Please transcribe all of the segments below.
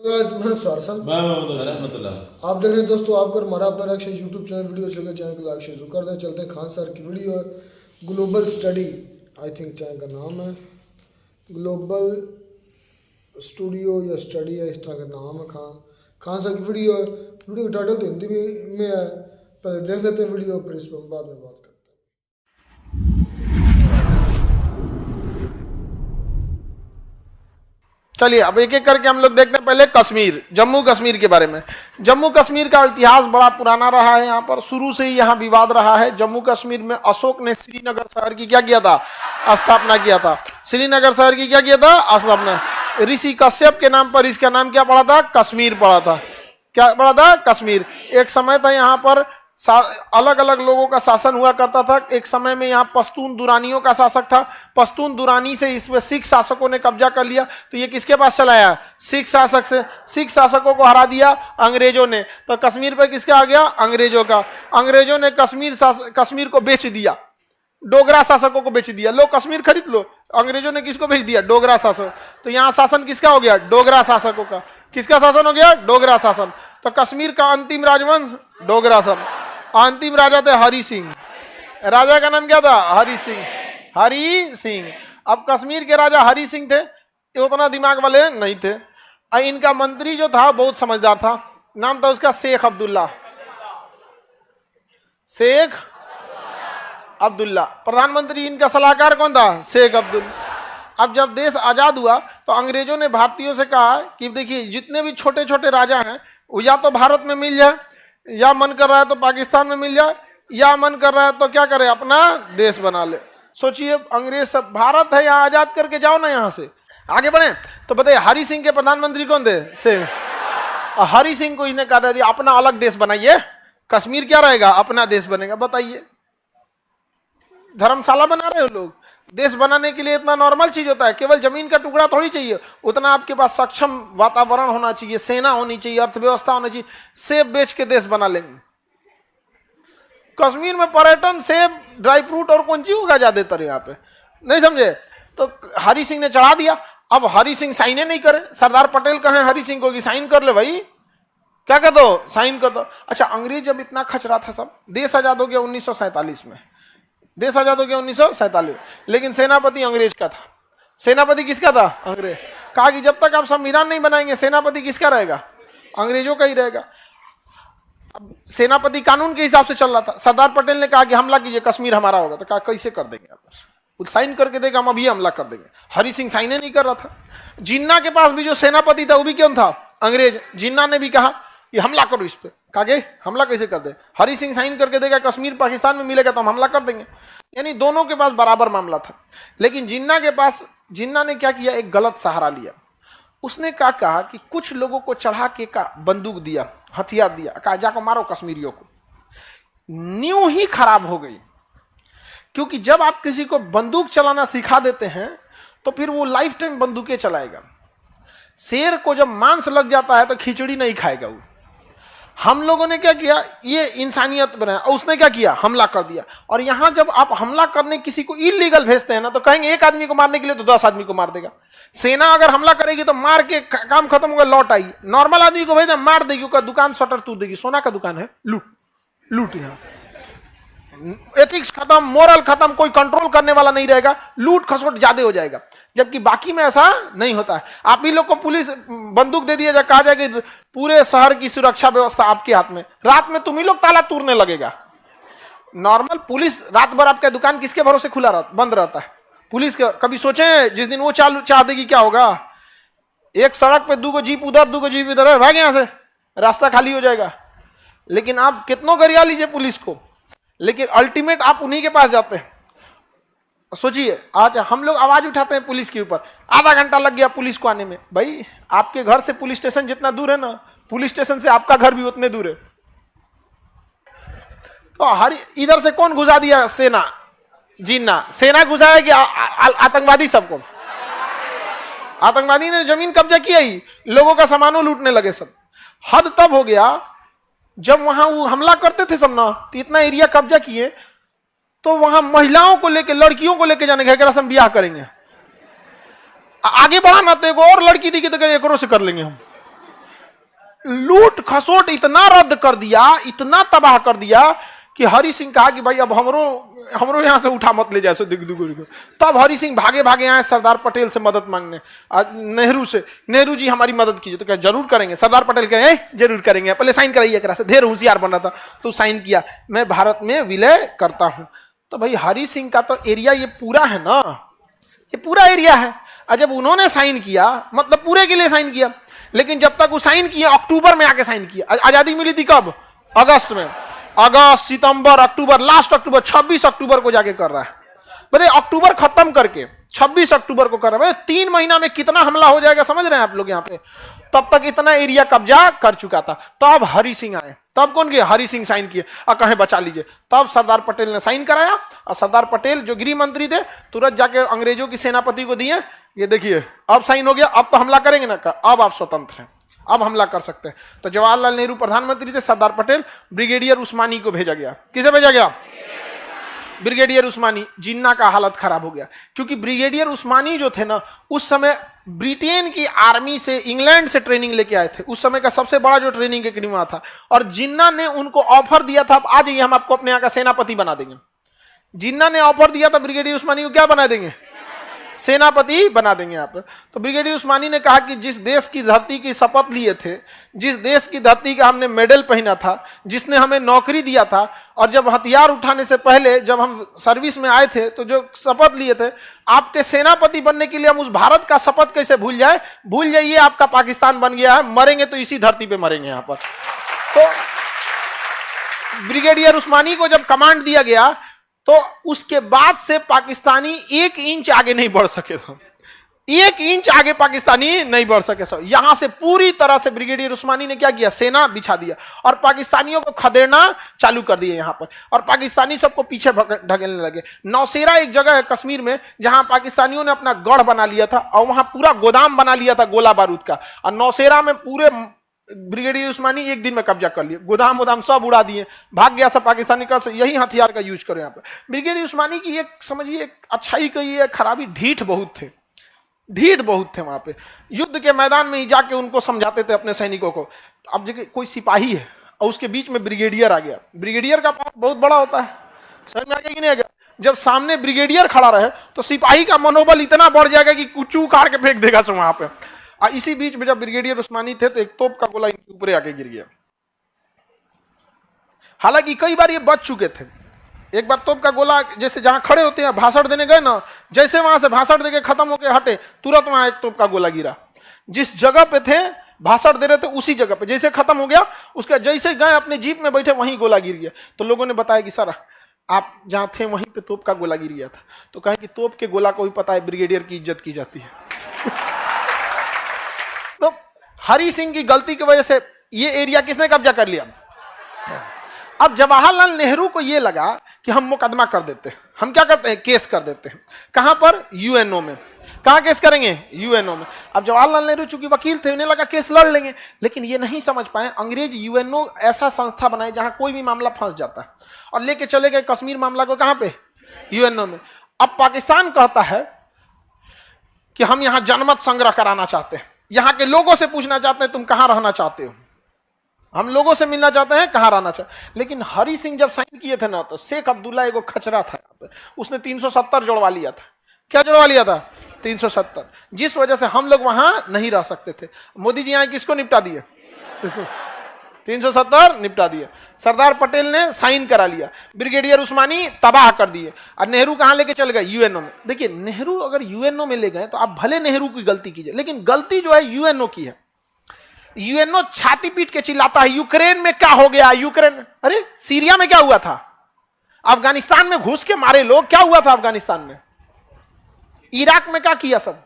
आप देख रहे हैं दोस्तों, आपको हमारा अपना reaction YouTube channel video channel को लाइक शेयर कर दें। चलते हैं खान सर की वीडियो है, global study I think channel का नाम है, ग्लोबल स्टूडियो या स्टडी है, इस तरह का नाम है। खान सर की वीडियो है। वीडियो का टाइटल तो हिंदी में है, पहले देख लेते हैं वीडियो, फिर इस पर बाद में बात करते हैं। चलिए अब एक एक करके हम लोग देखते हैं। पहले कश्मीर, जम्मू कश्मीर के बारे में। जम्मू कश्मीर का इतिहास बड़ा पुराना रहा है। यहाँ पर शुरू से ही यहाँ विवाद रहा है। जम्मू कश्मीर में अशोक ने श्रीनगर शहर की क्या किया था, स्थापना किया था। श्रीनगर शहर की क्या किया था, स्थापना। ऋषि कश्यप के नाम पर इसका नाम क्या पड़ा था, कश्मीर पड़ा था। क्या पड़ा था, कश्मीर। एक समय था यहाँ पर अलग अलग लोगों का शासन हुआ करता था। एक समय में यहाँ पश्तून दुरानियों का शासक था। पश्तून दुरानी से इसमें सिख शासकों ने कब्जा कर लिया। तो ये किसके पास चला आया, सिख शासक से। सिख शासकों को हरा दिया अंग्रेजों ने, तो कश्मीर पर किसका आ गया, अंग्रेजों का। अंग्रेजों ने कश्मीर को बेच दिया, डोगरा शासकों को बेच दिया। लो कश्मीर खरीद लो। अंग्रेजों ने किसको बेच दिया, डोगरा शासक। तो यहाँ शासन किसका हो गया, डोगरा शासकों का। किसका शासन हो गया, डोगरा शासन। तो कश्मीर का अंतिम राजवंश डोगरा शासन। अंतिम राजा थे हरि सिंह। राजा का नाम क्या था, हरि सिंह। हरि सिंह। अब कश्मीर के राजा हरि सिंह थे, ये उतना दिमाग वाले नहीं थे। इनका मंत्री जो था बहुत समझदार था, नाम था उसका शेख अब्दुल्ला। शेख अब्दुल्ला। प्रधानमंत्री इनका सलाहकार कौन था, शेख अब्दुल्ला। अब जब देश आजाद हुआ तो अंग्रेजों ने भारतीयों से कहा कि देखिए जितने भी छोटे छोटे राजा हैं वो या तो भारत में मिल जाए, या मन कर रहा है तो पाकिस्तान में मिल जाए, या मन कर रहा है तो क्या करे, अपना देश बना ले। सोचिए अंग्रेज सब, भारत है यहाँ, आजाद करके जाओ ना यहाँ से, आगे बढ़े। तो बताइए हरि सिंह के प्रधानमंत्री कौन थे, शेख। हरि सिंह को इन्हें कहा दिया अपना अलग देश बनाइए, कश्मीर क्या रहेगा, अपना देश बनेगा। बताइए धर्मशाला बना रहे हो लोग। देश बनाने के लिए इतना नॉर्मल चीज होता है, केवल जमीन का टुकड़ा थोड़ी चाहिए, उतना आपके पास सक्षम वातावरण होना चाहिए, सेना होनी चाहिए, अर्थव्यवस्था होनी चाहिए। सेब बेच के देश बना लेंगे। कश्मीर में पर्यटन, सेब, ड्राई फ्रूट और कौन चीज होगा ज्यादातर यहाँ पे, नहीं समझे। तो हरि सिंह ने चढ़ा दिया। अब हरि सिंह साइने नहीं करे। सरदार पटेल कहे हरि सिंह को कि साइन कर ले भाई, क्या कर दो, साइन कर दो। अच्छा अंग्रेज जब इतना खचरा था, सब देश आजाद हो गया 1947 में। देश आजाद हो गया 1947, लेकिन सेनापति अंग्रेज का था। सेनापति किसका था, अंग्रेज। कहा कि जब तक आप संविधान नहीं बनाएंगे सेनापति किसका रहेगा, अंग्रेजों का ही रहेगा। अब सेनापति कानून के हिसाब से चल रहा था। सरदार पटेल ने कहा कि हमला कीजिए, कश्मीर हमारा होगा। तो कहा कैसे कर देंगे आप, साइन करके देगा, हम अभी हमला कर देंगे। हरि सिंह साइन नहीं कर रहा था। जिन्ना के पास भी जो सेनापति था वो भी कौन था, अंग्रेज। जिन्ना ने भी कहा कि हमला करो इस पे। कहा हमला कैसे कर दे, हरि सिंह साइन करके देगा, कश्मीर पाकिस्तान में मिलेगा तो हम हमला कर देंगे। यानी दोनों के पास बराबर मामला था। लेकिन जिन्ना ने क्या किया, एक गलत सहारा लिया। उसने कहा कि कुछ लोगों को चढ़ा के बंदूक दिया, हथियार दिया, कहा जाको मारो कश्मीरियों को। न्यू ही खराब हो गई, क्योंकि जब आप किसी को बंदूक चलाना सिखा देते हैं तो फिर वो लाइफ टाइम बंदूकें चलाएगा। शेर को जब मांस लग जाता है तो खिचड़ी नहीं खाएगा वो। हम लोगों ने क्या किया, ये इंसानियत बनाया, और उसने क्या किया, हमला कर दिया। और यहां जब आप हमला करने किसी को इलीगल भेजते हैं ना, तो कहेंगे एक आदमी को मारने के लिए तो 10 आदमी को मार देगा। सेना अगर हमला करेगी तो मार के काम खत्म होगा, लौट आएगी। नॉर्मल आदमी को भेजा, मार देगी, उसका दुकान शटर तोड़ देगी। सोना का दुकान है, लूट। यहाँ एथिक्स खत्म, मोरल खत्म, कोई कंट्रोल करने वाला नहीं रहेगा, लूट खसोट ज्यादा हो जाएगा। जबकि बाकी में ऐसा नहीं होता है। आप ही लोग को पुलिस बंदूक दे दिया जाए, कहा जाए कि पूरे शहर की सुरक्षा व्यवस्था आपके हाथ में, रात में तुम ही लोग ताला तोड़ने लगेगा। नॉर्मल पुलिस रात भर आपका दुकान किसके भरोसे खुला बंद रहता है। पुलिस का कभी सोचे जिस दिन वो चाह देगी क्या होगा। एक सड़क पे 2 जीप उधर 2 जीप इधर है, भाग यहां से, रास्ता खाली हो जाएगा। लेकिन आप कितनों गरिया लीजिए पुलिस को, लेकिन अल्टीमेट आप उन्हीं के पास जाते हैं। सोचिए आज हम लोग आवाज उठाते हैं पुलिस के ऊपर, आधा घंटा लग गया पुलिस को आने में। भाई आपके घर से पुलिस स्टेशन जितना दूर है ना, पुलिस स्टेशन से आपका घर भी उतने दूर है। तो इधर से कौन घुसा दिया, सेना। जिन्ना सेना घुसाया कि आतंकवादी सबको। आतंकवादी ने जमीन कब्जा किया ही, लोगों का सामानों लूटने लगे सब। हद तब हो गया जब वहां वो हमला करते थे सब ना, तो इतना एरिया कब्जा किए, तो वहां महिलाओं को लेके, लड़कियों को लेके जाने का हम ब्याह करेंगे। आगे बढ़ाना तो एक और लड़की दिखी तो एक से कर लेंगे हम। लूट खसोट इतना रद्द कर दिया, इतना तबाह कर दिया कि हरि सिंह कहा कि भाई अब हमरो यहां से उठा मत ले जाए दिग्दुगुरी। तब हरि सिंह भागे भागे आए सरदार पटेल से मदद मांगने, नेहरू से। नेहरू जी हमारी मदद कीजिए, तो क्या जरूर करेंगे। सरदार पटेल कहे जरूर करेंगे, पहले साइन कराइए एकरा से। ढेर होशियार बन रहा था तो साइन किया, मैं भारत में विलय करता हूं। तो भाई हरि सिंह का तो एरिया ये पूरा है ना, ये पूरा एरिया है। और जब उन्होंने साइन किया मतलब पूरे के लिए साइन किया, लेकिन जब तक वो साइन किया अक्टूबर में आके साइन किया। आजादी मिली थी कब? अगस्त में। अगस्त, सितंबर, अक्टूबर, लास्ट अक्टूबर, 26 अक्टूबर को जाके कर रहा है। बताइए अक्टूबर खत्म करके 26 अक्टूबर को कर रहा है। 3 महीना में कितना हमला हो जाएगा समझ रहे हैं आप लोग यहाँ पे। तब तक इतना एरिया कब्जा कर चुका था। तब हरि सिंह आए, तब कौन किया? हरि सिंह साइन किए और कहे बचा लीजिए। तब सरदार पटेल ने साइन कराया और सरदार पटेल जो गृह मंत्री थे तुरंत जाके अंग्रेजों की सेनापति को दिए, ये देखिए अब साइन हो गया, अब तो हमला करेंगे ना, अब आप स्वतंत्र हैं, अब हमला कर सकते हैं। तो जवाहरलाल नेहरू प्रधानमंत्री थे, सरदार पटेल ब्रिगेडियर उस्मानी को भेजा गया। किसे भेजा गया? ब्रिगेडियर उस्मानी। जिन्ना का हालत खराब हो गया क्योंकि ब्रिगेडियर उस्मानी जो थे ना उस समय ब्रिटेन की आर्मी से, इंग्लैंड से ट्रेनिंग लेके आए थे। उस समय का सबसे बड़ा जो ट्रेनिंग एकेडमी था, और जिन्ना ने उनको ऑफर दिया था, आ जाइए हम आपको अपने यहाँ का सेनापति बना देंगे। जिन्ना ने ऑफर दिया था ब्रिगेडियर उस्मानी को, क्या बना देंगे? सेनापति बना देंगे आप। तो ब्रिगेडियर उस्मानी ने कहा कि जिस देश की धरती की शपथ लिए थे, जिस देश की धरती का हमने मेडल पहना था, जिसने हमें नौकरी दिया था, और जब हथियार उठाने से पहले जब हम सर्विस में आए थे तो जो शपथ लिए थे, आपके सेनापति बनने के लिए हम उस भारत का शपथ कैसे भूल जाए? भूल जाइए, आपका पाकिस्तान बन गया है, मरेंगे तो इसी धरती पे मरेंगे यहाँ पर। तो ब्रिगेडियर उस्मानी को जब कमांड दिया गया तो उसके बाद से पाकिस्तानी 1 इंच आगे नहीं बढ़ सके थे। 1 इंच आगे पाकिस्तानी नहीं बढ़ सके। यहां से पूरी तरह से ब्रिगेडियर उस्मानी ने क्या किया? सेना बिछा दिया और पाकिस्तानियों को खदेड़ना चालू कर दिया यहां पर, और पाकिस्तानी सबको पीछे ढकेलने लगे। नौशेरा एक जगह है कश्मीर में जहां पाकिस्तानियों ने अपना गढ़ बना लिया था और वहां पूरा गोदाम बना लिया था गोला बारूद का, और नौशेरा में पूरे ब्रिगेडियर उस्मानी 1 दिन में कब्जा कर लिए, गोदाम सब उड़ा दिए, भाग गया सब पाकिस्तानी का। यही हथियार का यूज करो यहाँ पे। ब्रिगेडियर उस्मानी की एक समझिए एक अच्छाई कही है, खराबी ढीठ बहुत थे, ढीठ बहुत थे वहां पे। युद्ध के मैदान में ही जाके उनको समझाते थे अपने सैनिकों को। अब जगह कोई सिपाही है और उसके बीच में ब्रिगेडियर आ गया, ब्रिगेडियर का पावर बहुत बड़ा होता है, समझ में आ गया कि नहीं आ गया? जब सामने ब्रिगेडियर खड़ा रहे तो सिपाही का मनोबल इतना बढ़ जाएगा कि कुछ उखाड़ के फेंक देगा सब वहां पे। इसी बीच में जब ब्रिगेडियर उस्मानी थे तो एक तोप का गोला इनके ऊपर आके गिर गया। हालांकि कई बार ये बच चुके थे। एक बार तोप का गोला जैसे जहां खड़े होते हैं भाषण देने गए ना, जैसे वहां से भाषण देके खत्म होके हटे तुरंत वहां एक तोप का गोला गिरा। जिस जगह पे थे भाषण दे रहे थे उसी जगह पे जैसे खत्म हो गया, उसके जैसे गए अपने जीप में बैठे वहीं गोला गिर गया। तो लोगों ने बताया कि सर आप जहां थे वहीं पे तोप का गोला गिर गया था। तो कहे कि तोप के गोला को भी पता है ब्रिगेडियर की इज्जत की जाती है। तो हरि सिंह की गलती की वजह से ये एरिया किसने कब्जा कर लिया? अब जवाहरलाल नेहरू को ये लगा कि हम मुकदमा कर देते हैं, हम क्या करते हैं? केस कर देते हैं। कहां पर? यूएनओ में। कहां केस करेंगे? यूएनओ में। अब जवाहरलाल नेहरू चूंकि वकील थे, उन्हें लगा केस लड़ लेंगे, लेकिन ये नहीं समझ पाए अंग्रेज यूएनओ ऐसा संस्था बनाए जहां कोई भी मामला फंस जाता है, और लेके चले गए कश्मीर मामला को कहां पे? यूएनओ में। अब पाकिस्तान कहता है कि हम यहां जनमत संग्रह कराना चाहते हैं, यहां के लोगों से पूछना चाहते हैं तुम कहां रहना चाहते हो, हम लोगों से मिलना चाहते हैं कहां रहना चाहते। लेकिन हरि सिंह जब साइन किए थे ना तो शेख अब्दुल्ला एगो खचरा था, उसने 370 जोड़वा लिया था। क्या जोड़वा लिया था? 370, जिस वजह से हम लोग वहां नहीं रह सकते थे। मोदी जी यहां किसको निपटा दिए? 370 निपटा दिए। सरदार पटेल ने साइन करा लिया, ब्रिगेडियर उस्मानी तबाह कर दिए, और नेहरू कहां लेके चल गए? यूएनओ में। देखिए नेहरू अगर यूएनओ में ले गए तो आप भले नेहरू की गलती कीजिए, लेकिन गलती जो है यूएनओ की है। यूएनओ छाती पीट के चिल्लाता है यूक्रेन में क्या हो गया, यूक्रेन, अरे सीरिया में क्या हुआ था, अफगानिस्तान में घुस के मारे लोग, क्या हुआ था अफगानिस्तान में, इराक में क्या किया, सब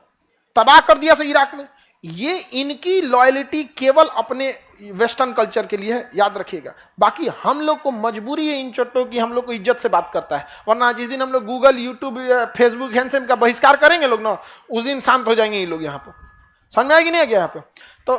तबाह कर दिया सब इराक में। ये इनकी लॉयल्टी केवल अपने वेस्टर्न कल्चर के लिए है, याद रखिएगा। बाकी हम लोग को मजबूरी है इन चोटों की, हम लोग को इज्जत से बात करता है, वरना जिस दिन हम लोग गूगल, यूट्यूब, फेसबुक, हैंडसेम का बहिष्कार करेंगे लोग ना, उस दिन शांत हो जाएंगे ये लोग। यहाँ पर समझ में आएगी नहीं आ गया यहाँ पे। तो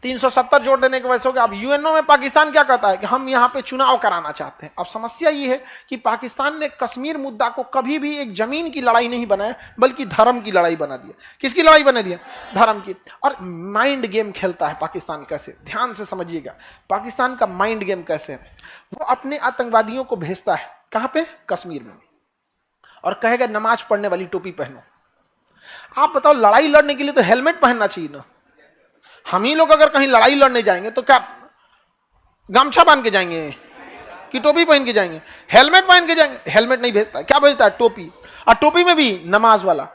370 जोड़ देने के वजह से हो गया। अब यूएनओ में पाकिस्तान क्या कहता है कि हम यहां पे चुनाव कराना चाहते हैं। अब समस्या ये है कि पाकिस्तान ने कश्मीर मुद्दा को कभी भी एक जमीन की लड़ाई नहीं बनाया, बल्कि धर्म की लड़ाई बना दिया। किसकी लड़ाई बना दिया? धर्म की। और माइंड गेम खेलता है पाकिस्तान। कैसे? ध्यान से समझिएगा, पाकिस्तान का माइंड गेम कैसे है। वो अपने आतंकवादियों को भेजता है कहां पे? कश्मीर में, और कहेगा नमाज पढ़ने वाली टोपी पहनो। आप बताओ, लड़ाई लड़ने के लिए तो हेलमेट पहनना चाहिए ना। हम ही लोग अगर कहीं लड़ाई लड़ने जाएंगे तो क्या गमछा बांध के जाएंगे कि टोपी पहन के जाएंगे? हेलमेट पहन के जाएंगे। हेलमेट नहीं भेजता है, क्या भेजता है? टोपी। और टोपी में भी नमाज वाला।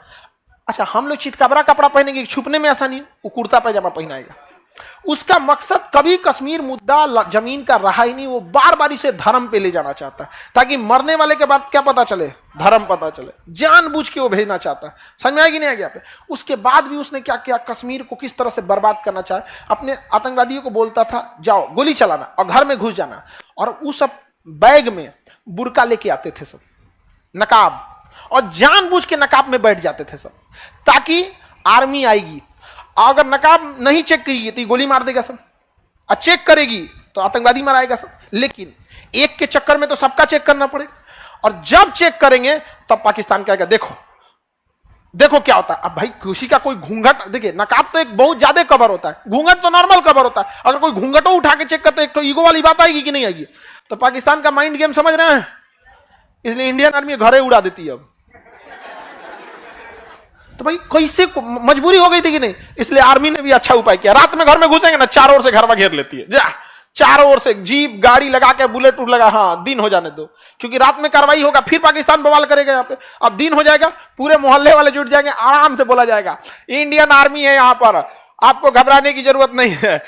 अच्छा, हम लोग चितकबरा कपड़ा पहनेंगे, छुपने में आसानी, वो कुर्ता पैजामा पहनाएगा। उसका मकसद कभी कश्मीर मुद्दा जमीन का रहा ही नहीं। वो बार बार इसे धर्म पे ले जाना चाहता है, ताकि मरने वाले के बाद क्या पता चले? धर्म पता चले। जानबूझ के वो भेजना चाहता है। समझ में आएगी नहीं आएगी? पे उसके बाद भी उसने क्या किया? कश्मीर को किस तरह से बर्बाद करना चाहे। अपने आतंकवादियों को बोलता था जाओ गोली चलाना और घर में घुस जाना, और उस सब बैग में बुर्का लेके आते थे सब, नकाब, और जानबूझ के नकाब में बैठ जाते थे सब, ताकि आर्मी आएगी, अगर नकाब नहीं चेक करेगी तो गोली मार देगा सब, और चेक करेगी तो आतंकवादी मराएगा सब। लेकिन एक के चक्कर में तो सबका चेक करना पड़ेगा, और जब चेक करेंगे तब पाकिस्तान कहेगा देखो देखो क्या होता है। अब भाई किसी का कोई घूंघट, देखिए नकाब तो एक बहुत ज्यादा कवर होता है, घूंघट तो नॉर्मल कवर होता है। अगर कोई घूंघटो उठा के चेक करते एक तो ईगो वाली बात आएगी कि नहीं आएगी? तो पाकिस्तान का माइंड गेम समझ रहे हैं, इसलिए इंडियन आर्मी घरे उड़ा देती है अब। तो भाई कैसे मजबूरी हो गई थी कि नहीं, इसलिए आर्मी ने भी अच्छा उपाय किया। रात में घर में घुसेंगे ना, चारों ओर से घर में घेर लेती है, जा चारों ओर से जीप गाड़ी लगा के, बुलेट प्रूफ लगा, हाँ दिन हो जाने दो, क्योंकि रात में कार्रवाई होगा, फिर पाकिस्तान बवाल करेगा यहाँ पे। अब दिन हो जाएगा, पूरे मोहल्ले वाले जुट जाएंगे, आराम से बोला जाएगा इंडियन आर्मी है यहाँ पर, आपको घबराने की जरूरत नहीं है।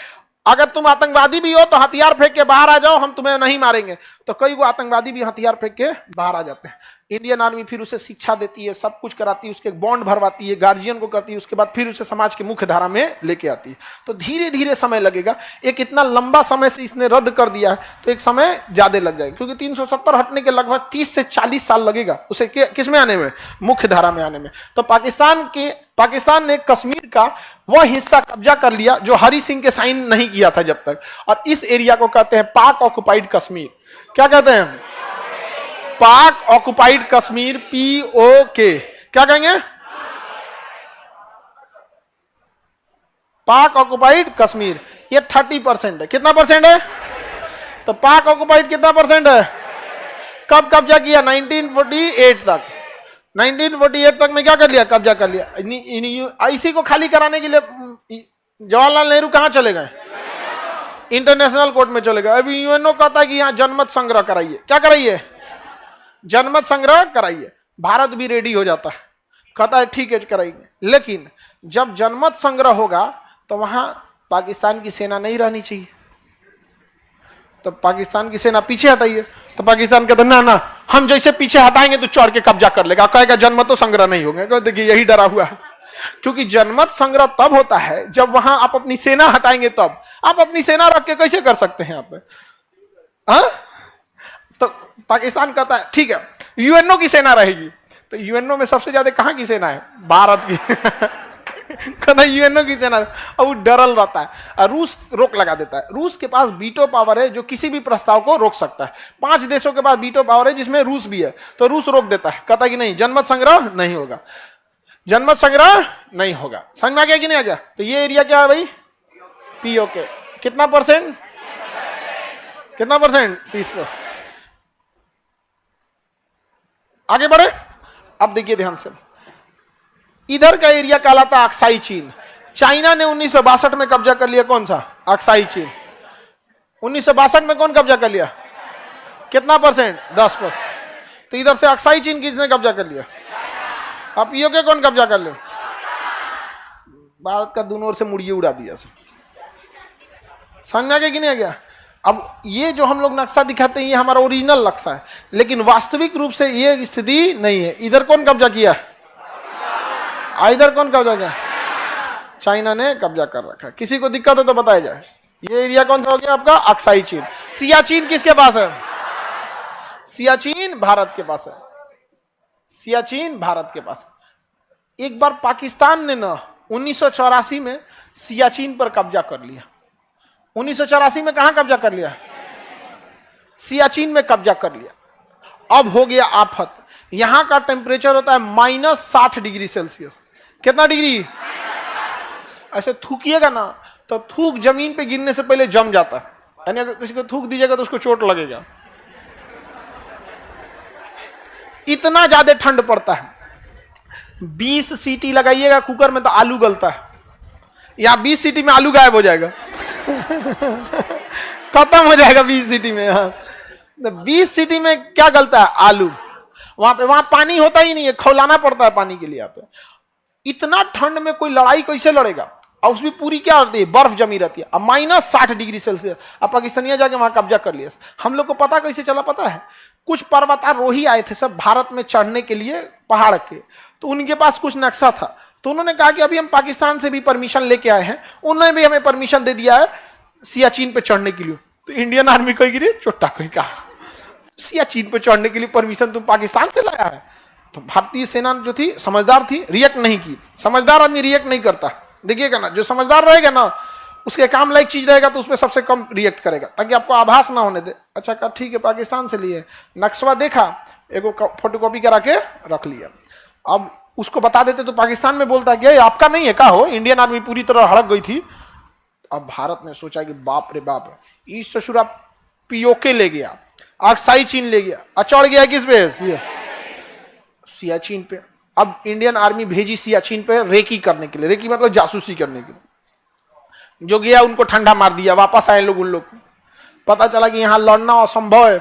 अगर तुम आतंकवादी भी हो तो हथियार फेंक के बाहर आ जाओ, हम तुम्हें नहीं मारेंगे। तो कई वो आतंकवादी भी हथियार फेंक के बाहर आ जाते हैं। इंडियन आर्मी फिर उसे शिक्षा देती है, सब कुछ कराती है, उसके बॉन्ड भरवाती है, गार्जियन को करती है, उसके बाद फिर उसे समाज की मुख्य धारा में लेके आती है। तो धीरे धीरे समय लगेगा। एक इतना लंबा समय से इसने रद्द कर दिया है, तो एक समय ज्यादा लग जाएगा, क्योंकि 370 हटने के लगभग 30 से 40 साल लगेगा उसे किस में आने में? मुख्य धारा में आने में। तो पाकिस्तान ने कश्मीर का वह हिस्सा कब्जा कर लिया जो हरि सिंह के साइन नहीं किया था जब तक, और इस एरिया को कहते हैं पाक ऑक्युपाइड कश्मीर। क्या कहते हैं? पाक ऑक्युपाइड कश्मीर, POK। क्या कहेंगे? पाक ऑक्युपाइड कश्मीर। ये 30% है। कितना परसेंट है? तो पाक ऑक्युपाइड कितना परसेंट है? कब कब्जा किया? 1948 तक। 1948 तक में क्या कर लिया? कब्जा कर लिया। इसी को खाली कराने के लिए जवाहरलाल नेहरू कहां चले गए? इंटरनेशनल कोर्ट में चले गए। अभी यूएनओ कहता है कि यहां जनमत संग्रह कराइए। क्या कराइए? जनमत संग्रह कराइए। भारत भी रेडी हो जाता है, कहता है ठीक है कराइए। लेकिन जब जनमत संग्रह होगा तो वहां पाकिस्तान की सेना नहीं रहनी चाहिए, तो पाकिस्तान की सेना पीछे हटाइए। तो पाकिस्तान कहता ना ना, हम जैसे पीछे हटाएंगे तो चढ़ के कब्जा कर लेगा, कहेगा जनमत तो संग्रह नहीं होगा। देखिए यही डरा हुआ है, क्योंकि जनमत संग्रह तब होता है जब वहां आप अपनी सेना हटाएंगे। तब आप अपनी सेना रख के कैसे कर सकते हैं आप? तो पाकिस्तान कहता है ठीक है यूएनओ की सेना रहेगी। तो यूएनओ में सबसे ज्यादा कहां की सेना है? भारत की। कहता है यूएनओ की सेना, और वो डरल रहता है। और रूस रोक लगा देता है। रूस के पास वीटो पावर है जो किसी भी प्रस्ताव को रोक सकता है। 5 देशों के पास वीटो पावर है जिसमें रूस भी है, तो रूस रोक देता है, कहता है कि नहीं जनमत संग्रह नहीं होगा, जनमत संग्रह नहीं होगा। समझ में आ गया कि नहीं आ गया? तो ये एरिया क्या है भाई? POK। कितना परसेंट? कितना परसेंट? 30%। आगे बढ़े। अब देखिए ध्यान से, इधर का एरिया कहलाता अक्साई चीन। चाइना ने 1962 में कब्जा कर लिया। कौन सा? अक्साई चीन। 1962 में कौन कब्जा कर लिया? कितना परसेंट? 10%। तो इधर से अक्साई चीन किसने कब्जा कर लिया? अब POK कौन कब्जा कर लिया? भारत का दोनों ओर से मुड़िए उड़ा दिया। समझ में आ गया कि नहीं आ गया? अब ये जो हम लोग नक्शा दिखाते हैं ये हमारा ओरिजिनल नक्शा है, लेकिन वास्तविक रूप से ये स्थिति नहीं है। इधर कौन कब्जा किया? इधर कौन कब्जा किया? चाइना ने कब्जा कर रखा है। किसी को दिक्कत है तो बताया जाए। ये एरिया कौन सा हो गया आपका? अक्साई चीन। सियाचिन किसके पास है? सियाचिन भारत के पास है। सियाचिन भारत के पास। एक बार पाकिस्तान ने ना 1984 में सियाचिन पर कब्जा कर लिया। 1984 में कहां कब्जा कर लिया? सियाचिन में कब्जा कर लिया। अब हो गया आफत। यहां का टेम्परेचर होता है -60 डिग्री सेल्सियस। कितना डिग्री? ऐसे थूकिएगा ना तो थूक जमीन पे गिरने से पहले जम जाता है, यानी अगर किसी को थूक दीजिएगा तो उसको चोट लगेगा, इतना ज्यादा ठंड पड़ता है। 20 सीटी लगाइएगा कुकर में तो आलू गलता है, या 20 सीटी में आलू गायब हो जाएगा खत्म हो जाएगा 20 सीटी में। हाँ, 20 सीटी में क्या गलता है? आलू। वहां पानी होता ही नहीं है, खौलाना पड़ता है पानी के लिए। यहाँ पे इतना ठंड में कोई लड़ाई कैसे लड़ेगा? और उसमें पूरी क्या होती है? बर्फ जमी रहती है। अब -60 डिग्री सेल्सियस। अब पाकिस्तानिया जाके वहां कब्जा कर लिया। हम लोग को पता कैसे चला पता है? कुछ पर्वतारोही आए थे सब भारत में चढ़ने के लिए पहाड़ के, तो उनके पास कुछ नक्शा था, तो उन्होंने कहा कि अभी हम पाकिस्तान से भी परमिशन लेके आए हैं, उन्होंने भी हमें परमिशन दे दिया है सियाचिन पे चढ़ने के लिए। तो इंडियन आर्मी कही गिरी चोटा कहीं कहा, सियाचिन पे चढ़ने के लिए परमिशन तुम पाकिस्तान से लाया है? तो भारतीय सेना जो थी समझदार थी, रिएक्ट नहीं की। समझदार आदमी रिएक्ट नहीं करता, देखिएगा ना, जो समझदार रहेगा ना उसके काम लायक चीज रहेगा तो उसमें सबसे कम रिएक्ट करेगा, ताकि आपको आभास ना होने दे। अच्छा कहा ठीक है पाकिस्तान से लिए, नक्शा देखा, एगो फोटोकॉपी करा के रख लिया। अब उसको बता देते तो पाकिस्तान में बोलता कि आपका नहीं है, का हो? इंडियन आर्मी पूरी तरह हड़क गई थी। अब भारत ने सोचा कि बाप रे बाप, इस ससुरा पीओके ले गया, अक्साई चीन ले गया, चढ़ गया किस पे? सियाचिन पे। अब इंडियन आर्मी भेजी सियाचिन पे रेकी करने के लिए, रेकी मतलब जासूसी करने के लिए। जो गया उनको ठंडा मार दिया, वापस आए लोग। उन लोग पता चला कि यहां लड़ना असंभव है,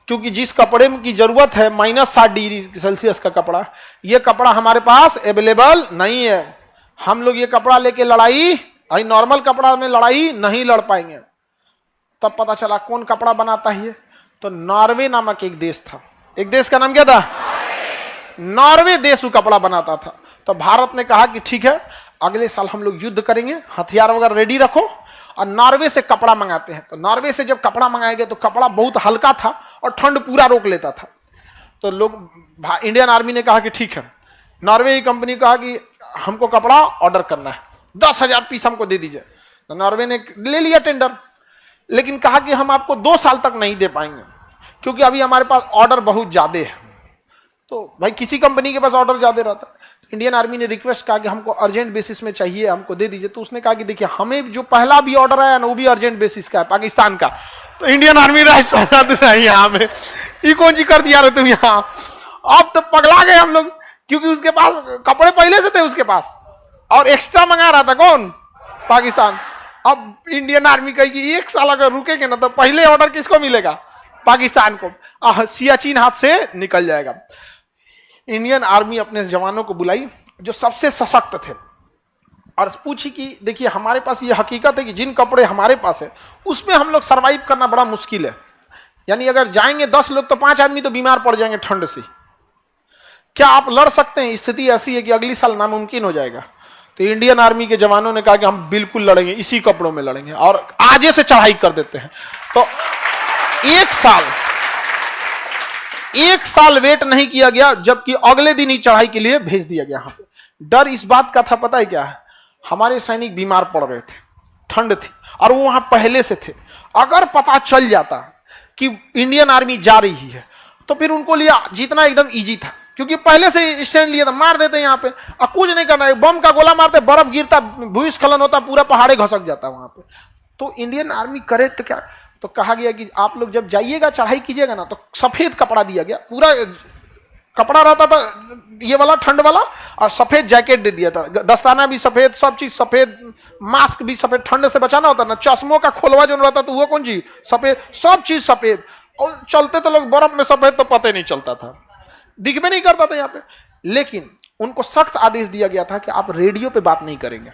क्योंकि जिस कपड़े की जरूरत है -60 डिग्री सेल्सियस का कपड़ा, यह कपड़ा हमारे पास अवेलेबल नहीं है। हम लोग ये कपड़ा लेके लड़ाई, नॉर्मल कपड़ा में लड़ाई नहीं लड़ पाएंगे। तब पता चला कौन कपड़ा बनाता है, तो नॉर्वे नामक एक देश था। एक देश का नाम क्या था? नॉर्वे देश वो कपड़ा बनाता था। तो भारत ने कहा कि ठीक है, अगले साल हम लोग युद्ध करेंगे, हथियार वगैरह रेडी रखो, और नॉर्वे से कपड़ा मंगाते हैं। तो नॉर्वे से जब कपड़ा मंगाए गए तो कपड़ा बहुत हल्का था और ठंड पूरा रोक लेता था। तो लोग, इंडियन आर्मी ने कहा कि ठीक है, नॉर्वे की कंपनी कहा कि हमको कपड़ा ऑर्डर करना है, 10,000 पीस हमको दे दीजिए। तो नॉर्वे ने ले लिया टेंडर, लेकिन कहा कि हम आपको 2 साल तक नहीं दे पाएंगे, क्योंकि अभी हमारे पास ऑर्डर बहुत ज्यादा है। तो भाई किसी कंपनी के पास ऑर्डर ज्यादा रहता है। इंडियन आर्मी ने रिक्वेस्ट कहा कि हमको अर्जेंट बेसिस में चाहिए, हमको दे दीजिए। तो उसने कहा कि देखिए, हमें जो पहला भी ऑर्डर आया ना वो भी अर्जेंट बेसिस का है, पाकिस्तान का। तो इंडियन आर्मी यहाँ में ये कौन सी कर दिया रे तुम यहाँ? अब तो पगला गए हम लोग, क्योंकि उसके पास कपड़े पहले से थे उसके पास, और एक्स्ट्रा मंगा रहा था कौन? पाकिस्तान। अब इंडियन आर्मी कहेगी 1 साल अगर रुकेंगे ना तो पहले ऑर्डर किसको मिलेगा? पाकिस्तान को। सियाचिन हाथ से निकल जाएगा। इंडियन आर्मी अपने जवानों को बुलाई जो सबसे सशक्त थे, और पूछी कि देखिए हमारे पास ये हकीकत है कि जिन कपड़े हमारे पास है उसमें हम लोग सरवाइव करना बड़ा मुश्किल है, यानी अगर जाएंगे 10 लोग तो 5 आदमी तो बीमार पड़ जाएंगे ठंड से। क्या आप लड़ सकते हैं? स्थिति ऐसी है कि अगली साल नामुमकिन हो जाएगा। तो इंडियन आर्मी के जवानों ने कहा कि हम बिल्कुल लड़ेंगे, इसी कपड़ों में लड़ेंगे, और आगे से चढ़ाई कर देते हैं। तो 1 साल वेट नहीं किया गया, जबकि अगले दिन ही चढ़ाई के लिए भेज दिया गया। यहाँ पे डर इस बात का था, पता है क्या है? हमारे सैनिक बीमार पड़ रहे थे, ठंड थी, और वो वहां पहले से थे। अगर पता चल जाता कि इंडियन आर्मी जा रही है तो फिर उनको लिए जीतना एकदम इजी था, क्योंकि पहले से स्टैंड लिया था, मार देते यहाँ पे, और कुछ नहीं करना है, बम का गोला मारते, बर्फ गिरता, भूस्खलन होता, पूरा पहाड़े घसक जाता वहां पे। तो इंडियन आर्मी करे तो क्या? तो कहा गया कि आप लोग जब जाइएगा, चढ़ाई कीजिएगा ना, तो सफेद कपड़ा दिया गया, पूरा कपड़ा रहता था ये वाला ठंड वाला, और सफेद जैकेट दे दिया था, दस्ताना भी सफेद, सब चीज सफेद, मास्क भी सफेद, ठंड से बचाना होता ना, चश्मों का खोलवा जो रहता था वो कौन चीज सफेद, सब चीज सफेद। और चलते तो लोग बर्फ में सफेद तो पता ही नहीं चलता था, दिख भी नहीं करता था यहाँ पे। लेकिन उनको सख्त आदेश दिया गया था कि आप रेडियो पे बात नहीं करेंगे,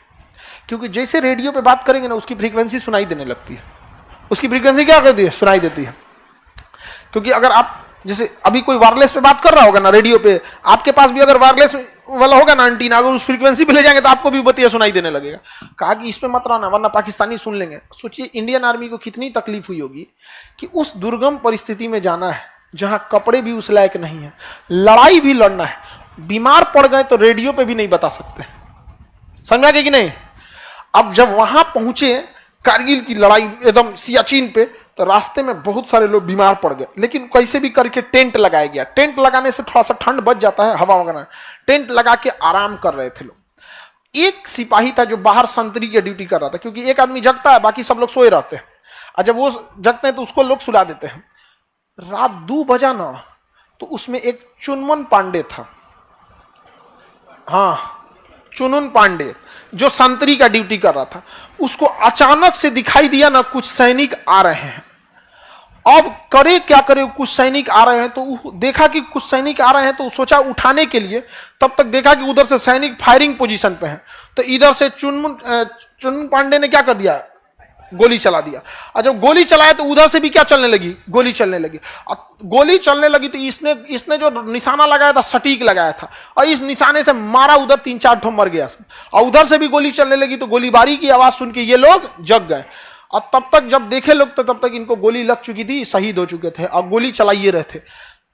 क्योंकि जैसे रेडियो पे बात करेंगे ना उसकी फ्रीक्वेंसी सुनाई देने लगती है। उसकी फ्रीक्वेंसी क्या करती है? सुनाई देती है। क्योंकि अगर आप जैसे अभी कोई वायरलेस पे बात कर रहा होगा ना रेडियो पे, आपके पास भी अगर वायरलेस वाला होगा ना एंटीना, अगर उस फ्रीक्वेंसी पे ले जाएंगे तो आपको भी बतिया सुनाई देने लगेगा। कहा कि इस पे मत रहना वरना पाकिस्तानी सुन लेंगे। सोचिए इंडियन आर्मी को कितनी तकलीफ हुई होगी कि उस दुर्गम परिस्थिति में जाना है जहां कपड़े भी उस लायक नहीं है, लड़ाई भी लड़ना है, बीमार पड़ गए तो रेडियो पे भी नहीं बता सकते। समझा कि नहीं? अब जब वहां पहुंचे कारगिल की लड़ाई एकदम सियाचिन पे, तो रास्ते में बहुत सारे लोग बीमार पड़ गए, लेकिन कैसे भी करके टेंट लगाया गया। टेंट लगाने से थोड़ा सा ठंड बच जाता है, हवा वगैरह। टेंट लगा के आराम कर रहे थे लोग। एक सिपाही था जो बाहर संतरी की ड्यूटी कर रहा था, क्योंकि एक आदमी जगता है, बाकी सब लोग सोए रहते हैं, और जब वो जगते हैं तो उसको लोग सुला देते हैं। रात 2 बजा ना, तो उसमें एक चुनमुन पांडे था, हाँ चुनुन पांडे, जो संतरी का ड्यूटी कर रहा था। उसको अचानक से दिखाई दिया ना कुछ सैनिक आ रहे हैं। अब करे क्या करे, कुछ सैनिक आ रहे हैं, तो देखा कि कुछ सैनिक आ रहे हैं, तो सोचा उठाने के लिए। तब तक देखा कि उधर से सैनिक फायरिंग पोजीशन पे हैं, तो इधर से चुनमुन पांडे ने क्या कर दिया, गोली चला दिया। और जब गोली चलाया तो उधर से भी क्या चलने लगी, गोली चलने लगी। गोली चलने लगी तो इसने जो निशाना लगाया था सटीक लगाया था, और इस निशाने से मारा, उधर 3-4 ठो मर गया। और उधर से भी गोली चलने लगी, तो गोलीबारी की आवाज सुन के ये लोग जग गए। और तब तक जब देखे लोग, तो तब तक इनको गोली लग चुकी थी, शहीद हो चुके थे, और गोली चलाइए रहे थे।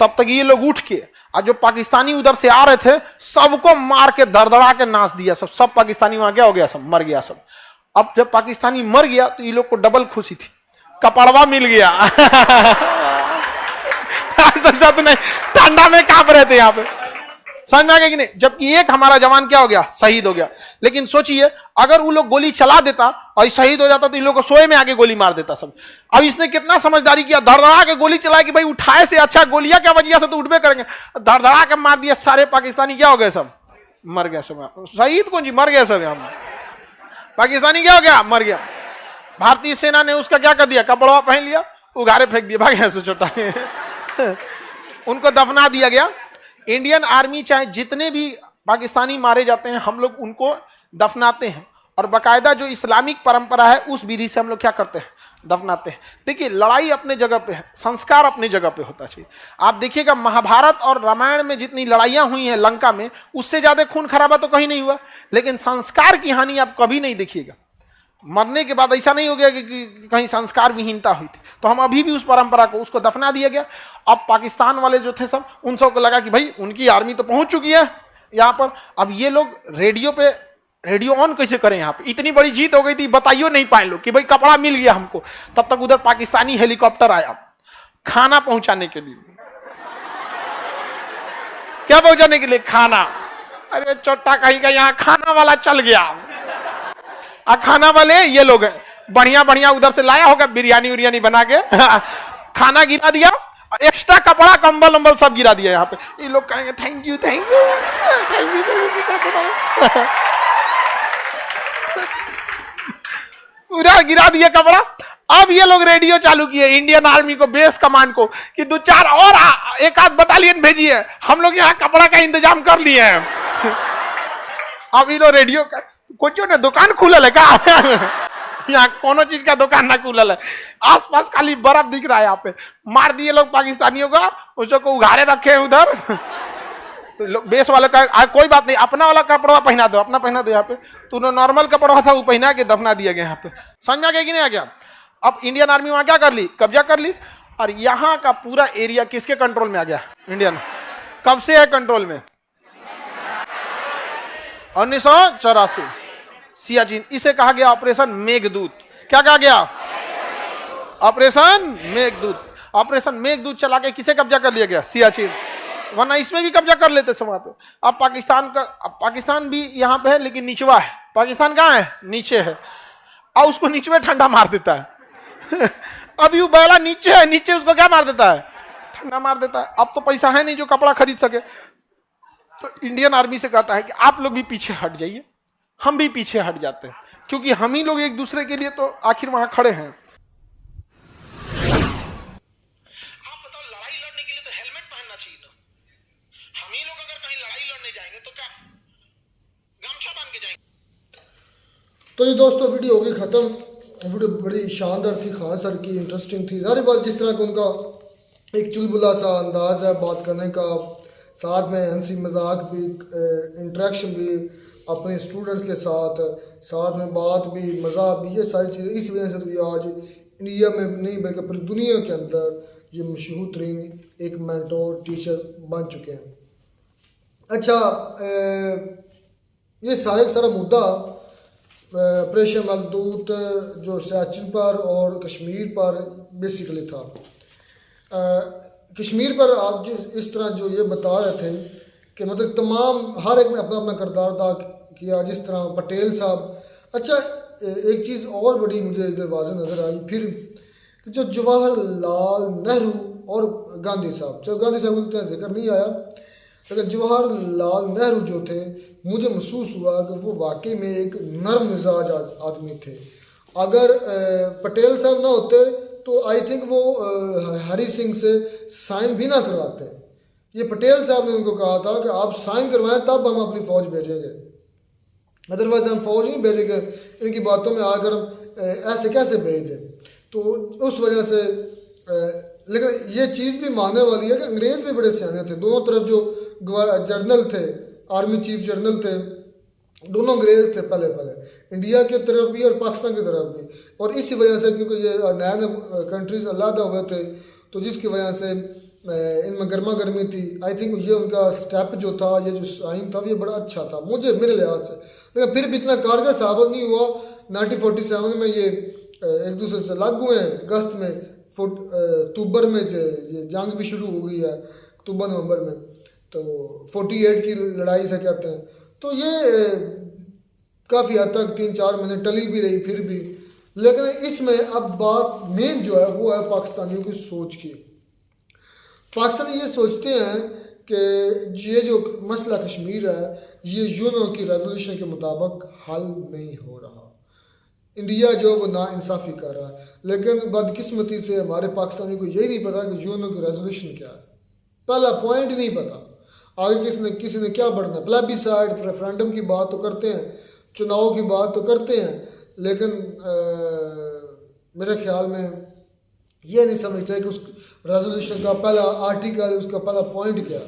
तब तक ये लोग उठ के, और जो पाकिस्तानी उधर से आ रहे थे, सबको मार के धड़धड़ा के नाच दिया। सब पाकिस्तानी वहां क्या हो गया, सब मर गया सब। अब जब पाकिस्तानी मर गया तो ये लोग को डबल खुशी थी, कपड़वा मिल गया। समझा तो नहीं, ठंडा में कांप रहे थे यहाँ पे, समझ में आ गया कि नहीं। जबकि एक हमारा जवान क्या हो गया, शहीद हो गया। लेकिन सोचिए, अगर वो लोग गोली चला देता और शहीद हो जाता, तो इन लोग को सोए में आगे गोली मार देता सब। अब इसने कितना समझदारी किया, धड़धड़ा के गोली चलाया कि भाई उठाए से अच्छा गोलियां क्या वजह से तो उठबे करेंगे। धड़धड़ा के मार दिया, सारे पाकिस्तानी क्या हो गए, सब मर गए सब। शहीद कौन जी, मर गए सब। यहाँ पाकिस्तानी क्या हो गया, मर गया। भारतीय सेना ने उसका क्या कर दिया, कपड़ा पहन लिया, उघारे फेंक दिया, भाग यहाँ छोटा। उनको दफना दिया गया। इंडियन आर्मी चाहे जितने भी पाकिस्तानी मारे जाते हैं, हम लोग उनको दफनाते हैं, और बाकायदा जो इस्लामिक परंपरा है उस विधि से हम लोग क्या करते हैं, दफनाते हैं। देखिए, लड़ाई अपने जगह पे है, संस्कार अपनी जगह पे होता चाहिए। आप देखिएगा, महाभारत और रामायण में जितनी लड़ाइयां हुई हैं लंका में, उससे ज्यादा खून खराबा तो कहीं नहीं हुआ, लेकिन संस्कार की हानि आप कभी नहीं देखिएगा। मरने के बाद ऐसा नहीं हो गया कि कहीं संस्कार विहीनता हुई थी। तो हम अभी भी उस परंपरा को, उसको दफना दिया गया। अब पाकिस्तान वाले जो थे सब, उन सबको लगा कि भाई उनकी आर्मी तो पहुंच चुकी है यहाँ पर, अब ये लोग रेडियो ऑन कैसे करें, यहाँ पे इतनी बड़ी जीत हो गई थी, बताइयो नहीं पाए लोग कि भाई कपड़ा मिल गया हमको। तब तक उधर पाकिस्तानी हेलीकॉप्टर आया खाना पहुंचाने के लिए। क्या पहुंचाने के लिए, खाना। अरे चोटा कहीं का, यहाँ खाना वाला चल गया। खाना वाले ये लोग हैं, बढ़िया बढ़िया उधर से लाया होगा, बिरयानी उरियानी बना के खाना गिरा दिया, एक्स्ट्रा कपड़ा कंबल उम्बल सब गिरा दिया यहाँ पे। ये लोग कहेंगे thank you thank you thank you. पूरा गिरा दिया कपड़ा। अब ये लोग रेडियो चालू किए इंडियन आर्मी को, बेस कमांड को, कि 2-4 और एक आध बटालियन भेजिए, हम लोग यहाँ कपड़ा का इंतजाम कर लिए हैं। अब ये लोग रेडियो का, कुछ ने दुकान खुलल है का? यहाँ कोनो चीज का दुकान ना खुलल है, आसपास खाली बर्फ दिख रहा है। यहाँ पे मार दिए लोग पाकिस्तानियों का, उसको उघारे रखे हैं उधर। तो बेस वाले का कोई बात नहीं, अपना वाला कपड़ा पहना दो, अपना पहना दो। यहाँ पे तूने नॉर्मल कपड़ा था वो पहना के दफना दिया गया यहाँ पे। समझ में आ गया कि नहीं आ गया? अब इंडियन आर्मी वहां क्या कर ली, कब्जा कर ली, और यहाँ का पूरा एरिया किसके कंट्रोल में आ गया, इंडियन। कब से है कंट्रोल में? 1984 सियाचिन। इसे कहा गया ऑपरेशन मेघदूत। क्या कहा गया? ऑपरेशन मेघदूत। ऑपरेशन मेघदूत चला के किसे कब्जा कर लिया गया? सियाचिन। वरना इसमें भी कब्जा कर लेते सब वहां पे। अब पाकिस्तान भी यहाँ पे है, लेकिन निचवा है। पाकिस्तान कहाँ है? नीचे है, और उसको नीचे में ठंडा मार देता है। अभी वो बैला नीचे है, नीचे उसको क्या मार देता है? ठंडा मार देता है। अब तो पैसा है नहीं जो कपड़ा खरीद सके, तो इंडियन आर्मी से कहता है कि आप लोग भी पीछे हट जाइए। हम भी पीछे हट जाते हैं, क्योंकि हम ही लोग एक दूसरे के लिए तो आखिर वहां खड़े हैं। आप बताओ, लड़ाई लड़ने के लिए तो हेलमेट पहनना चाहिए ना। हम ही लोग अगर कहीं लड़ाई लड़ने जाएंगे तो क्या गमछा बांध के जाएंगे? तो ये दोस्तों वीडियो हो गई खत्म। वीडियो बड़ी शानदार थी, खान सर की, इंटरेस्टिंग थी। सारी बात जिस तरह का उनका एक चुलबुला सा अंदाज है बात करने का, साथ में हंसी मजाक भी, इंटरेक्शन भी अपने स्टूडेंट्स के साथ में बात भी, मज़ा भी, ये सारी चीज़ें इस वजह से तो ये आज इंडिया में नहीं बल्कि पूरी दुनिया के अंदर ये मशहूर तरीन एक मेंटोर टीचर बन चुके हैं। अच्छा, ये सारा मुद्दा ऑपरेशन मलदूत जो सियाचिन पर और कश्मीर पर बेसिकली था। कश्मीर पर आप इस तरह जो ये बता रहे थे कि मतलब तमाम हर एक ने अपना अपना किरदार अदा किया, जिस तरह पटेल साहब। अच्छा, एक चीज़ और बड़ी मुझे इधर वाज़ेह नज़र आई फिर, जो जवाहरलाल नेहरू और गांधी साहब, जो गांधी साहब का जिक्र नहीं आया, लेकिन जवाहरलाल नेहरू जो थे, मुझे महसूस हुआ कि वो वाकई में एक नरम मिजाज आदमी थे। अगर पटेल साहब ना होते तो आई थिंक वो हरी सिंह से साइन भी ना करवाते। ये पटेल साहब ने उनको कहा था कि आप साइन करवाएं तब हम अपनी फ़ौज भेजेंगे, अदरवाइज हम फ़ौज नहीं भेजेंगे, इनकी बातों में आकर हम ऐसे कैसे भेज दें। तो उस वजह से लेकिन ये चीज़ भी मानने वाली है कि अंग्रेज़ भी बड़े सियाने थे। दोनों तरफ जो जनरल थे, आर्मी चीफ जनरल थे, दोनों अंग्रेज़ थे पहले इंडिया की तरफ भी और पाकिस्तान की तरफ भी। और इसी वजह से क्योंकि ये नए कंट्रीज़ अलग हुए थे, तो जिसकी वजह से इनमें गर्मा गर्मी थी। आई थिंक ये उनका स्टेप जो था, ये जो साइन था, ये बड़ा अच्छा था मुझे मेरे लिहाज से। लेकिन फिर भी इतना कारगर साबित नहीं हुआ। 1947 में ये एक दूसरे से अलग हुए हैं। अगस्त में अक्टूबर में ये जंग भी शुरू हो गई है, अक्टूबर नवंबर में, तो 48 की लड़ाई से कहते हैं। तो ये काफ़ी हद तक 3-4 महीने टली भी रही फिर भी। लेकिन इसमें अब बात मेन जो है वो है पाकिस्तानियों की सोच की। पाकिस्तानी ये सोचते हैं कि ये जो मसला कश्मीर है ये यूएनओ की रेजोल्यूशन के मुताबिक हल नहीं हो रहा, इंडिया जो वो नाइंसाफ़ी कर रहा है। लेकिन बदकिस्मती से हमारे पाकिस्तानी को यही नहीं पता कि यूएनओ की रेजोल्यूशन क्या है, पहला पॉइंट ही नहीं पता। आगे किसी ने क्या बढ़ना, प्लेबिसाइड रेफरेंडम की बात तो करते हैं, चुनाव की बात तो करते हैं, लेकिन मेरे ख्याल में ये नहीं समझते कि उस रेजोल्यूशन का पहला आर्टिकल, उसका पहला पॉइंट क्या है।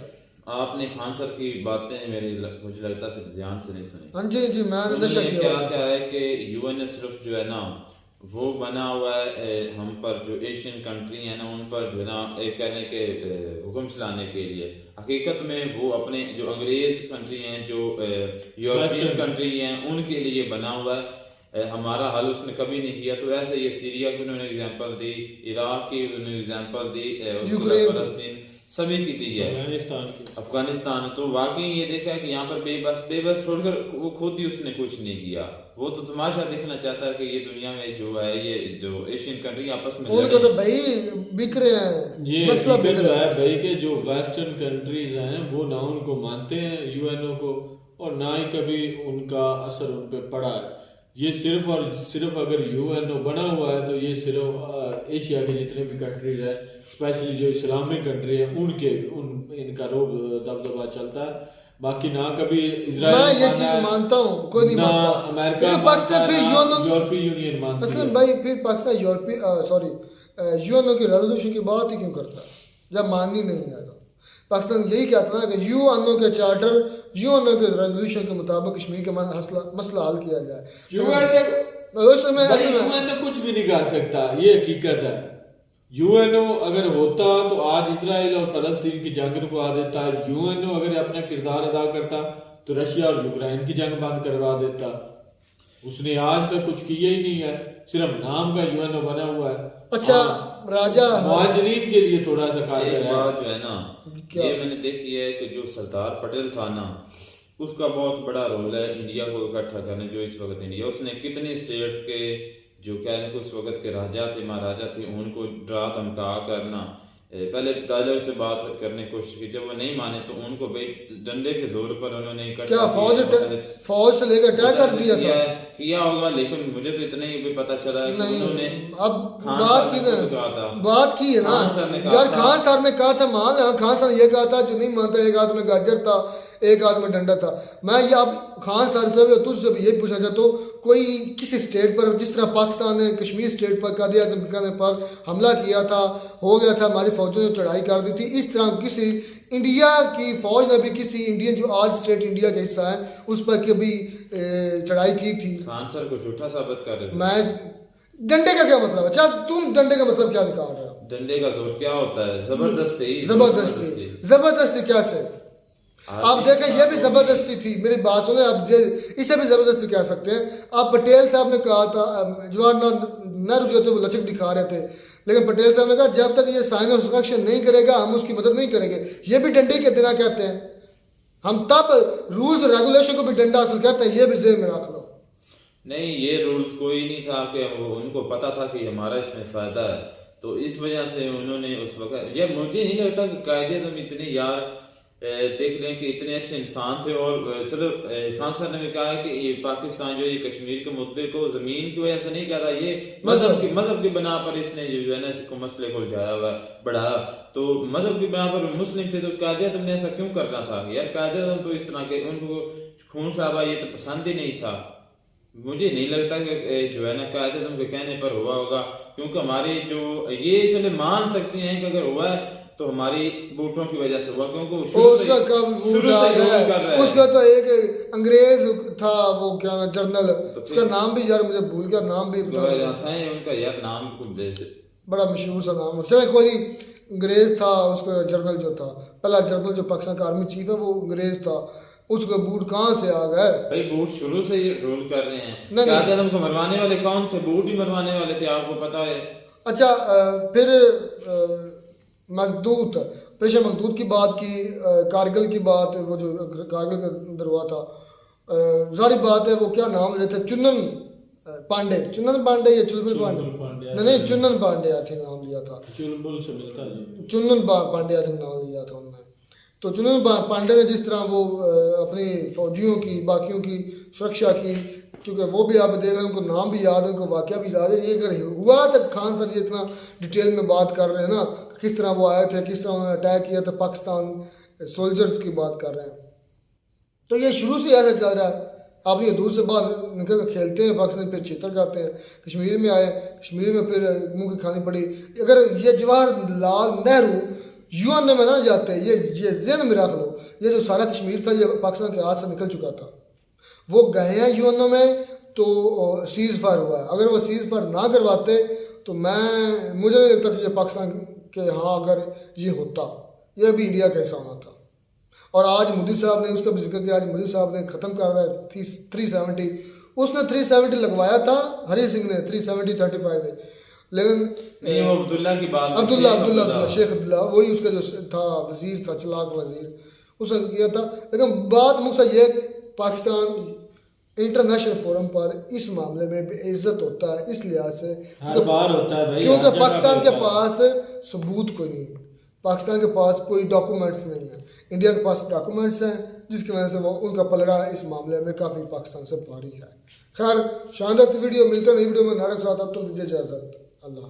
आपने खान सर की बातें मुझे लगता है कि ध्यान से नहीं सुनी। हाँ जी जी, मैं नशा क्या है कि यूएन सिर्फ जो है ना वो बना हुआ है हम पर जो एशियन कंट्री है ना उन पर जो है ना एक कहने के हुक्म चलाने के लिए। हकीकत में वो अपने जो अंग्रेज कंट्री हैं, जो यूरोपियन कंट्री हैं, उनके लिए बना हुआ है। हमारा हल उसने कभी नहीं किया। तो ऐसे ये सीरिया की उन्होंने एग्जांपल दी, इराक की उन्होंने एग्जांपल दी, फलस्तीन सभी की दी है, अफगानिस्तान। तो वाकई ये देखा है कि यहाँ पर बेबस छोड़कर वो खुद ही उसने कुछ नहीं किया। वो तो तमाशा देखना चाहता है कि ये दुनिया में जो है ये जो एशियन कंट्री आपस में उनको तो भाई बिक रहे हैं, ये मसला बिक रहा है भाई के जो वेस्टर्न कंट्रीज हैं वो ना उनको मानते हैं यूएनओ को, और ना ही कभी उनका असर उन पर पड़ा है। ये सिर्फ और सिर्फ अगर यूएनओ बना हुआ है तो ये सिर्फ एशिया के जितने भी कंट्रीज है, स्पेशली जो इस्लामिक कंट्री है, इनका रोब दबदबा चलता है। बाकी ना कभी इजराइल, मैं ये चीज मानता हूँ, कोई नहीं मानता, अमेरिका, पाकिस्तान फिर यूरोपीय यूनियन मानता है। असलन भाई फिर पाकिस्तान यूएनओ की रेजोल्यूशन की बात ही क्यों करता है जब माननी नहीं है। तो पाकिस्तान यही कहता है कि यूएनओ के चार्टर, यूएनओ के रेजोल्यूशन के मुताबिक कश्मीर का मसला हल किया जाए। यूएनओ कुछ भी नहीं कर सकता, ये हकीकत है। यूएनओ अगर होता तो आज इजराइल और फलस्तीन की जंग रुकवा देता। यूएनओ अगर अपना किरदार अदा करता तो रशिया और यूक्रेन की जंग बंद करवा देता। उसने आज तक कुछ किया ही नहीं है, सिर्फ नाम का यूएनओ बना हुआ है। अच्छा राजा मुहाजिरीन के लिए थोड़ा सा कारगर है। बात जो है ना ये मैंने देखी है कि जो सरदार पटेल था ना उसका बहुत बड़ा रोल है इंडिया को इकट्ठा करने। जो इस वक्त इंडिया, उसने कितने स्टेट्स के जो कहने को उस वक्त के राजा थे, महाराजा थे, उनको डरा धमका करना, पहले डायलॉग से बात करने की कोशिश की। जब वो नहीं माने तो उनको भाई डंडे के जोर पर उन्होंने क्या फौज से लेकर अटैक कर दिया था, किया होगा। लेकिन मुझे तो इतना ही भी पता चला है कि उन्होंने अब बात की है ना यार। खान साहब ने कहा था, मान खान साहब ने ये कहा था, जो नहीं मानता एक हाथ में गाजर था एक हाथ में डंडा था। मैं ये अब खान सर से भी और तुझसे भी यही पूछना चाहता हूँ, कोई किसी स्टेट पर, जिस तरह पाकिस्तान ने कश्मीर स्टेट पर कायदे आज़म पर हमला किया था, हो गया था, हमारी फौजों ने चढ़ाई कर दी थी, इस तरह किसी इंडिया की फौज ने भी किसी इंडियन जो आज स्टेट इंडिया का हिस्सा है उस पर कभी चढ़ाई की थी? खान सर को झूठा साबित कर रहे। मैं डंडे का क्या मतलब है? अच्छा तुम डंडे का मतलब क्या निकाल रहे हो? डंडे का जोर क्या होता है? जबरदस्ती क्या से? आप देखें ये भी ज़बरदस्ती थी, मेरी बात सुने आप, इसे भी ज़बरदस्ती कह सकते हैं। आप पटेल साहब ने कहा था, जवाहरलाल नेहरू जो थे वो लचक दिखा रहे थे, लेकिन पटेल साहब ने कहा जब तक ये साइन ऑफ इंस्ट्रक्शन नहीं करेगा हम उसकी मदद नहीं करेंगे। ये भी डंडे के देना कहते हैं, हम तब रूल्स रेगुलेशन को भी डंडा हासिल कहते हैं, ये भी जेब में रख लो। नहीं, ये रूल्स कोई नहीं था कि उनको पता था कि हमारा इसमें फ़ायदा है, तो इस वजह से उन्होंने उस वक्त, ये मुझे नहीं लगता कि कायदे-ए-आज़म इतने यार देख लें कि इतने अच्छे इंसान थे। और चलो खान साहब ने भी कहा है कि ये पाकिस्तान जो ये कश्मीर के मुद्दे को ज़मीन की वजह से नहीं कह रहा, ये मज़हब की बना पर इसने जो है ना इसको मसले को उलझाया हुआ बढ़ाया। तो मज़हब की बना पर मुस्लिम थे तो कायदे-ए-आज़म ने ऐसा क्यों करना था यार? कायदे-ए-आज़म तो इस तरह के, उनको खून खराबा ये तो पसंद ही नहीं था। मुझे नहीं लगता कि जो है ना कायदे-ए-आज़म के कहने पर हुआ होगा, क्योंकि हमारे जो ये चले मान सकते हैं कि अगर हुआ है तो हमारी वोटों की वजह से हुआ, क्योंकि शुरू से रूल कर रहा है। उसका तो एक अंग्रेज था वो क्या जर्नल, उसका नाम भी यार मुझे भूल गया, नाम भी था उनका यार, नाम को बड़ा मशहूर सा नाम, चले कोई अंग्रेज था, उसका जर्नल जो था, पहला जर्नल जो पाकिस्तान का आर्मी चीफ है वो अंग्रेज था। उसके बूट कहाँ से आ गए भाई? बूट शुरू से ही रूल कर रहे हैं। कायदे-ए-आज़म को मरवाने वाले कौन थे? बूट ही मरवाने वाले थे, आपको पता है। अच्छा, फिर मखदूत, ऑपरेशन मखदूत की बात की, कारगिल की बात, वो जो कारगिल के अंदर हुआ था, जारी बात है वो क्या नाम लेते थे, चुन्नन पांडे या चुलबुल पांडे, नहीं चुन्नन पांडे आई थिंक नाम लिया था, चुलबुल से मिलता है, चुन्नन पांडे आई थिंक नाम लिया था उन्होंने। तो चुन्नन पांडे ने जिस तरह वो अपनी फौजियों की बाकियों की सुरक्षा की, क्योंकि वो भी आप देख रहे हैं, उनको नाम भी याद है, उनको वाक़या भी याद है, ये अगर हुआ तो खान सर ये इतना डिटेल में बात कर रहे हैं ना, किस तरह वो आए थे, किस तरह उन्होंने अटैक किया था, पाकिस्तान सोल्जर्स की बात कर रहे हैं। तो ये शुरू से ऐसा चल रहा है, आप ये दूर से बाहर निकल कर खेलते हैं पाकिस्तान, फिर छितर करते हैं, कश्मीर में आए, कश्मीर में फिर मुँह की खानी पड़ी। अगर ये जवाहरलाल नेहरू यूएन में ना जाते, ये ज़हन में रख लो, ये जो सारा कश्मीर था ये पाकिस्तान के हाथ से निकल चुका था। वो गए हैं यूएन में तो सीज़ फायर हुआ है, अगर वो सीज़ फायर ना करवाते तो मुझे नहीं लगता कि ये पाकिस्तान के हाँ अगर ये होता, ये भी इंडिया का हिस्सा होना था। और आज मोदी साहब ने उसका भी जिक्र किया, आज मोदी साहब ने ख़त्म कर रहा है 370, उसने 370 लगवाया था, हरी सिंह ने 370-35 में, लेकिन नहीं वो अब्दुल्ला की बात, अब्दुल्ला शेख अब्दुल्ला, वही उसका जो था वजीर था, चलाक वजीर, उसने किया था। लेकिन बात मुझसे ये है कि पाकिस्तान इंटरनेशनल फोरम पर इस मामले में बेइज्जत होता है, इस लिहाज से हर बार होता है भाई, क्योंकि पाकिस्तान के पास सबूत कोई नहीं, पाकिस्तान के पास कोई डॉक्यूमेंट्स नहीं है, इंडिया के पास डॉक्यूमेंट्स हैं, जिसकी वजह से वो उनका पलड़ा इस मामले में काफ़ी पाकिस्तान से भारी है। खैर शानदार वीडियो, मिलकर नई वीडियो में नाटक साथ, अब तो दीजिए इजाज़त, अल्लाह।